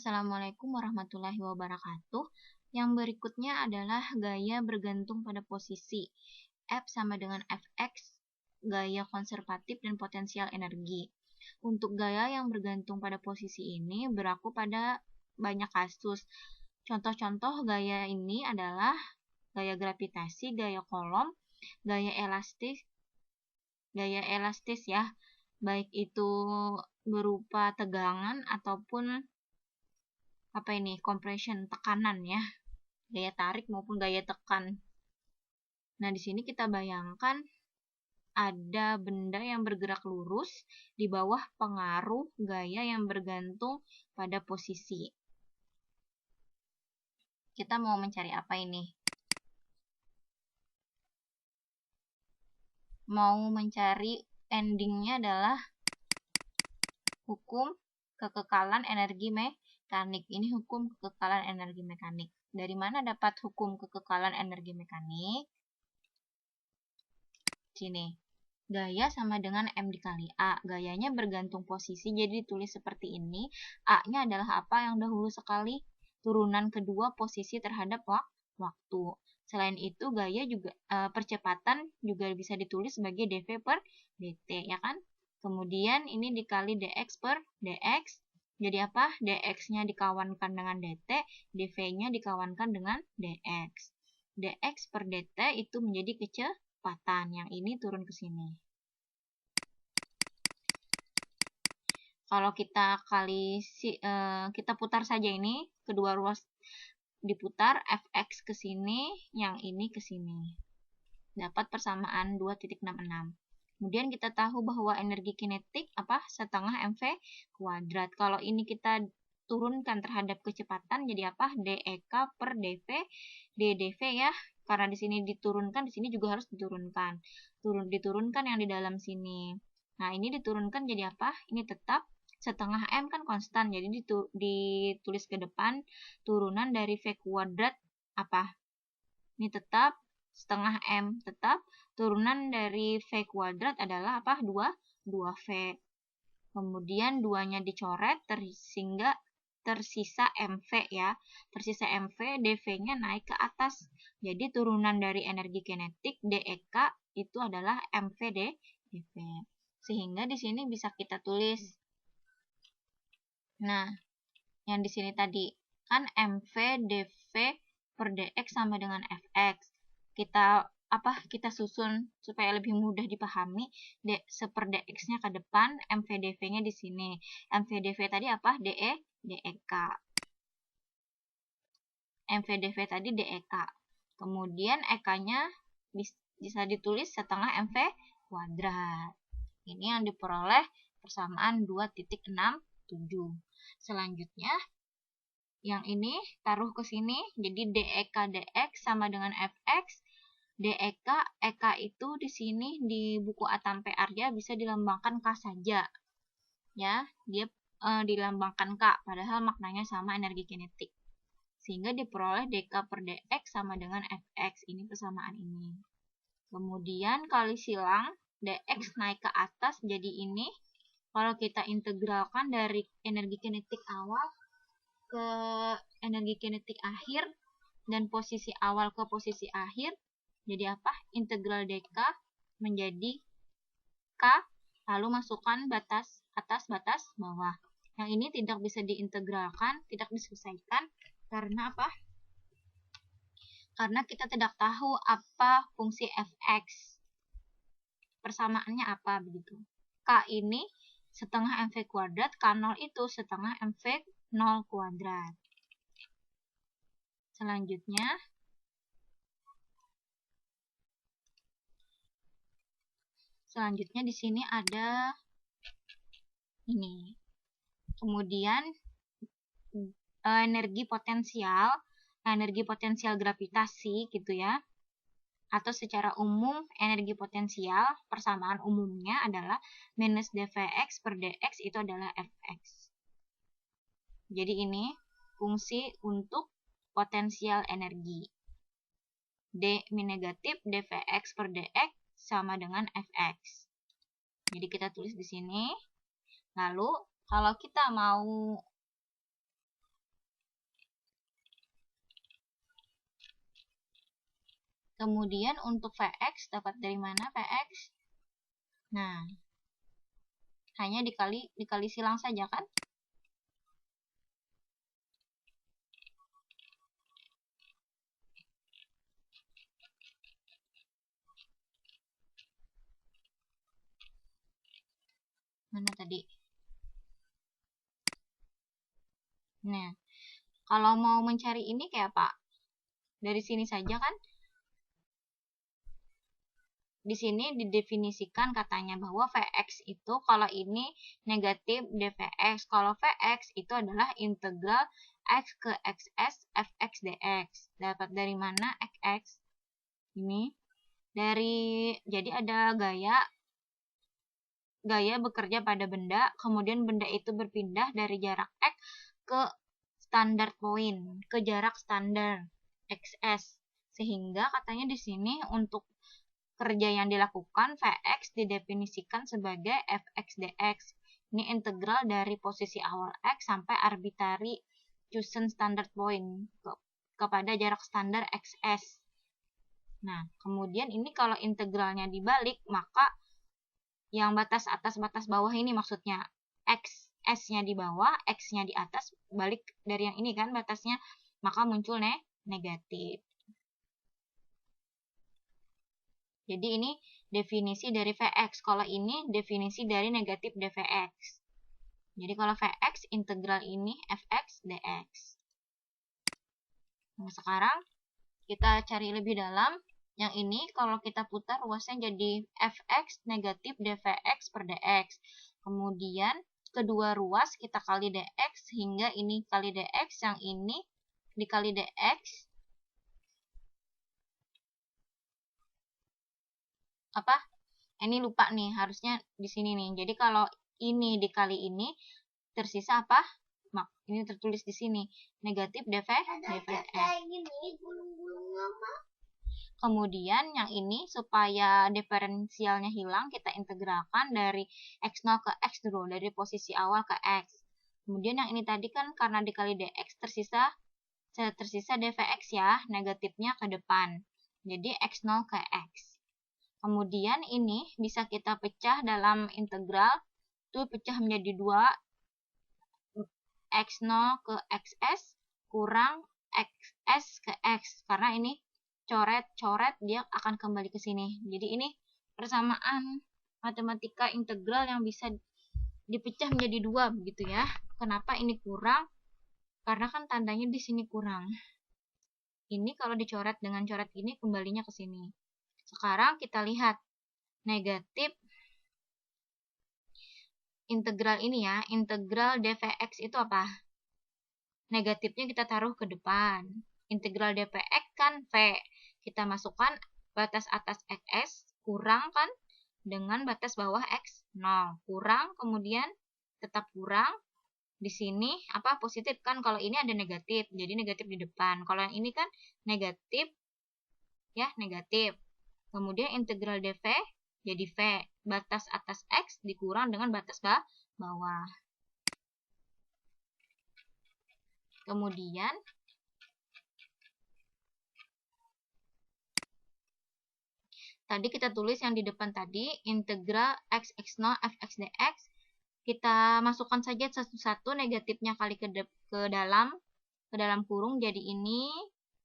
Assalamualaikum warahmatullahi wabarakatuh. Yang berikutnya adalah gaya bergantung pada posisi. F sama dengan Fx, gaya konservatif dan potensial energi. Untuk gaya yang bergantung pada posisi ini berlaku pada banyak kasus. Contoh-contoh gaya ini adalah gaya gravitasi, gaya Coulomb, gaya elastis ya, baik itu berupa tegangan ataupun compression, tekanan ya, gaya tarik maupun gaya tekan. Nah, di sini kita bayangkan ada benda yang bergerak lurus di bawah pengaruh gaya yang bergantung pada posisi. Kita mau mencari apa ini? Mau mencari endingnya adalah hukum kekekalan energi mekanik. Ini hukum kekekalan energi mekanik. Dari mana dapat hukum kekekalan energi mekanik? Sini. Gaya sama dengan M dikali A. Gayanya bergantung posisi, jadi ditulis seperti ini. A-nya adalah apa yang dahulu sekali? Turunan kedua posisi terhadap waktu. Selain itu, gaya juga percepatan juga bisa ditulis sebagai dv per dt, ya kan? Kemudian ini dikali dx per dx. Jadi apa? Dx-nya dikawankan dengan dt, dv-nya dikawankan dengan dx. Dx per dt itu menjadi kecepatan. Yang ini turun ke sini. Kalau kita kita putar saja ini, kedua ruas diputar, fx ke sini, yang ini ke sini. Dapat persamaan 2.66. Kemudian kita tahu bahwa energi kinetik setengah mv kuadrat. Kalau ini kita turunkan terhadap kecepatan jadi apa? dek per dv, ddv ya. Karena di sini diturunkan, di sini juga harus diturunkan. Diturunkan yang di dalam sini. Nah, ini diturunkan jadi apa? Ini tetap setengah M kan konstan, jadi ditulis ke depan turunan dari V kuadrat apa? Ini tetap setengah M, tetap turunan dari V kuadrat adalah apa? 2V. Kemudian 2-nya dicoret sehingga tersisa MV ya. Tersisa MV, dV-nya naik ke atas. Jadi turunan dari energi kinetik dEK itu adalah MV dV. Sehingga di sini bisa kita tulis. Nah, yang di sini tadi kan MV dV per dx sama dengan Fx. Kita susun supaya lebih mudah dipahami. Seper dx-nya ke depan, MV dV-nya di sini. MV dV tadi apa? dEK. MV dV tadi dEK. Kemudian EK-nya bisa ditulis setengah MV kuadrat. Ini yang diperoleh persamaan 2.67. Selanjutnya, yang ini taruh ke sini, jadi dEK dx sama dengan Fx. dEK, EK itu di sini di buku ATAM-PR dia bisa dilambangkan K saja. Ya, dia dilambangkan K, padahal maknanya sama energi kinetik. Sehingga diperoleh dk per dx sama dengan Fx. Ini persamaan ini. Kemudian kali silang, dx naik ke atas, jadi ini. Kalau kita integralkan dari energi kinetik awal ke energi kinetik akhir dan posisi awal ke posisi akhir, jadi apa? Integral dk menjadi k, lalu masukkan batas atas, batas bawah. Yang ini tidak bisa diintegralkan, tidak diselesaikan karena apa? Karena kita tidak tahu apa fungsi fx. Persamaannya apa begitu? K ini setengah mv kuadrat, K0 itu setengah mv 0 kuadrat. Selanjutnya di sini ada ini. Kemudian energi potensial gravitasi gitu ya. Atau secara umum energi potensial persamaan umumnya adalah minus dvx per dx itu adalah fx. Jadi ini fungsi untuk potensial energi. D negatif dvx per dx sama dengan fx. Jadi kita tulis di sini. Lalu kalau kita mau Kemudian untuk Vx dapat dari mana Vx? Nah, hanya dikali silang saja kan? Mana tadi? Nah, kalau mau mencari ini kayak apa? Dari sini saja kan? Di sini didefinisikan katanya bahwa Vx itu kalau ini negatif dVx. Kalau Vx itu adalah integral x ke xs fx dx. Dapat dari mana xx? Ini jadi ada gaya bekerja pada benda, kemudian benda itu berpindah dari jarak x ke standard point, ke jarak standar xs. Sehingga katanya di sini untuk kerja yang dilakukan Vx didefinisikan sebagai fx dx. Ini integral dari posisi awal x sampai arbitrary chosen standard point kepada jarak standar xs. Nah, kemudian ini kalau integralnya dibalik, maka yang batas atas batas bawah ini maksudnya x s-nya di bawah, x-nya di atas, balik dari yang ini kan batasnya, maka muncul negatif. Jadi ini definisi dari Vx. Kalau ini definisi dari negatif dVx. Jadi kalau Vx integral ini fx dx. Nah, sekarang kita cari lebih dalam. Yang ini kalau kita putar ruasnya jadi fx negatif dVx per dx. Kemudian kedua ruas kita kali dx hingga ini kali dx, yang ini dikali dx. Ini lupa nih, harusnya di sini nih. Jadi kalau ini dikali ini tersisa apa? Ini tertulis di sini negatif dVx. Kemudian yang ini supaya diferensialnya hilang, kita integralkan dari x0 ke x dulu, dari posisi awal ke x. Kemudian yang ini tadi kan karena dikali dx tersisa dVx ya, negatifnya ke depan. Jadi x0 ke x. Kemudian ini bisa kita pecah dalam integral, itu pecah menjadi 2, x0 ke xs kurang xs ke x. Karena ini coret-coret dia akan kembali ke sini. Jadi ini persamaan matematika integral yang bisa dipecah menjadi 2 begitu ya. Kenapa ini kurang? Karena kan tandanya di sini kurang. Ini kalau dicoret dengan coret ini kembalinya ke sini. Sekarang kita lihat negatif integral ini ya, integral dVx itu apa? Negatifnya kita taruh ke depan. Integral dVx kan V. Kita masukkan batas atas xs kurang kan dengan batas bawah x0. Kurang, kemudian tetap kurang. Di sini apa positif kan, kalau ini ada negatif, jadi negatif di depan. Kalau yang ini kan negatif ya, negatif. Kemudian integral dV jadi V, batas atas X dikurang dengan batas bawah. Kemudian tadi kita tulis yang di depan tadi, integral x0 fx dx. Kita masukkan saja satu-satu, negatifnya kali ke dalam kurung, jadi ini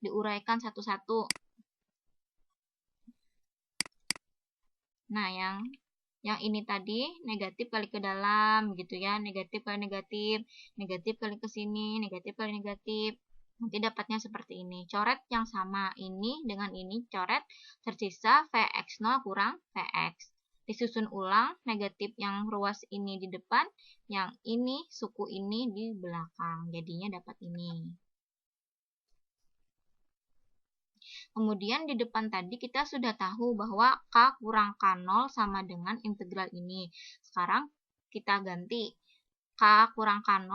diuraikan satu-satu. Nah, yang ini tadi negatif kali ke dalam gitu ya, negatif kali negatif, negatif kali ke sini, negatif kali negatif. Nanti dapatnya seperti ini. Coret yang sama ini dengan ini coret, tersisa Vx0 kurang Vx. Disusun ulang, negatif yang ruas ini di depan, yang ini suku ini di belakang. Jadinya dapat ini. Kemudian di depan tadi kita sudah tahu bahwa K kurang K0 sama dengan integral ini. Sekarang kita ganti K kurang K0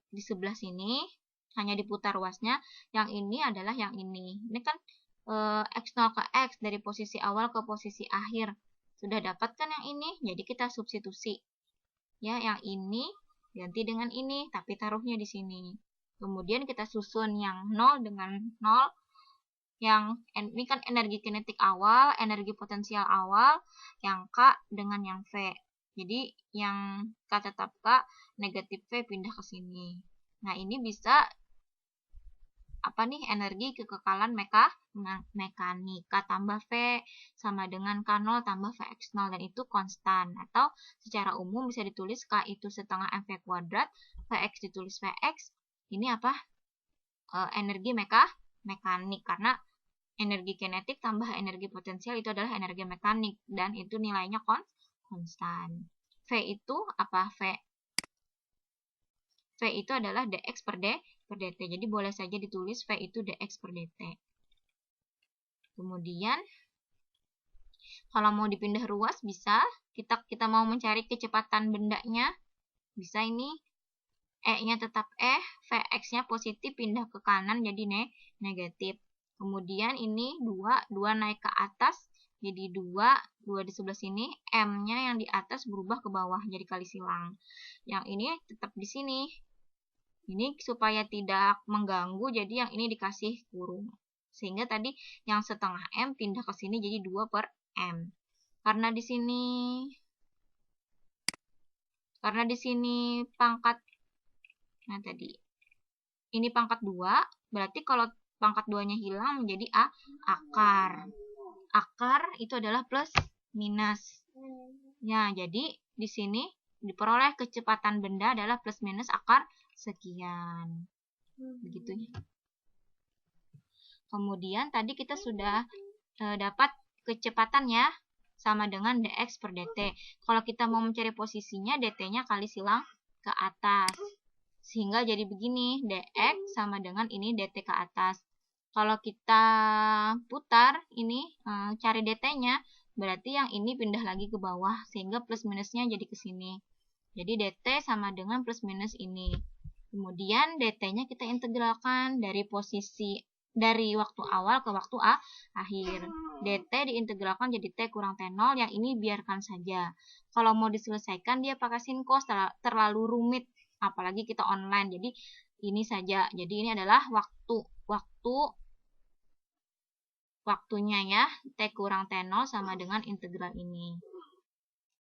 di sebelah sini, hanya diputar ruasnya. Yang ini adalah yang ini. Ini kan X0 ke X dari posisi awal ke posisi akhir. Sudah dapat kan yang ini? Jadi kita substitusi. Ya, yang ini ganti dengan ini, tapi taruhnya di sini. Kemudian kita susun yang 0 dengan 0. yang ini kan energi kinetik awal, energi potensial awal, yang K dengan yang V. Jadi yang K tetap K, negatif V pindah ke sini. Nah, ini bisa apa nih, energi kekekalan mekanik. K tambah V sama dengan K0 tambah Vx0, dan itu konstan. Atau secara umum bisa ditulis K itu setengah mv kuadrat, Vx ditulis Vx. Ini apa? Energi mekanik, karena energi kinetik tambah energi potensial itu adalah energi mekanik, dan itu nilainya konstan. V itu apa? V itu adalah dx per dt. Jadi boleh saja ditulis V itu dx per dt. Kemudian kalau mau dipindah ruas bisa, kita mau mencari kecepatan bendanya, bisa ini E-nya tetap E, Vx-nya positif pindah ke kanan jadi negatif. Kemudian ini 2 naik ke atas jadi 2 di sebelah sini, M-nya yang di atas berubah ke bawah jadi kali silang. Yang ini tetap di sini. Ini supaya tidak mengganggu, jadi yang ini dikasih kurung. Sehingga tadi yang setengah M pindah ke sini jadi 2 per M. Karena di sini pangkat, nah tadi ini pangkat 2, berarti kalau pangkat 2-nya hilang menjadi akar. Akar itu adalah plus minus. Ya, jadi di sini diperoleh kecepatan benda adalah plus minus akar sekian. Begitu ya. Kemudian tadi kita sudah dapat kecepatannya sama dengan dx per dt. Kalau kita mau mencari posisinya, dt-nya kali silang ke atas. Sehingga jadi begini, dx sama dengan ini dt ke atas. Kalau kita putar ini, cari dt-nya, berarti yang ini pindah lagi ke bawah, sehingga plus minusnya jadi ke sini. Jadi dt sama dengan plus minus ini. Kemudian dt-nya kita integralkan dari waktu awal ke waktu akhir. dt diintegralkan jadi t kurang t0, yang ini biarkan saja. Kalau mau diselesaikan dia pakai sin cos, terlalu rumit, apalagi kita online. Jadi ini saja. Jadi ini adalah waktunya ya, t kurang t0 sama dengan integral ini.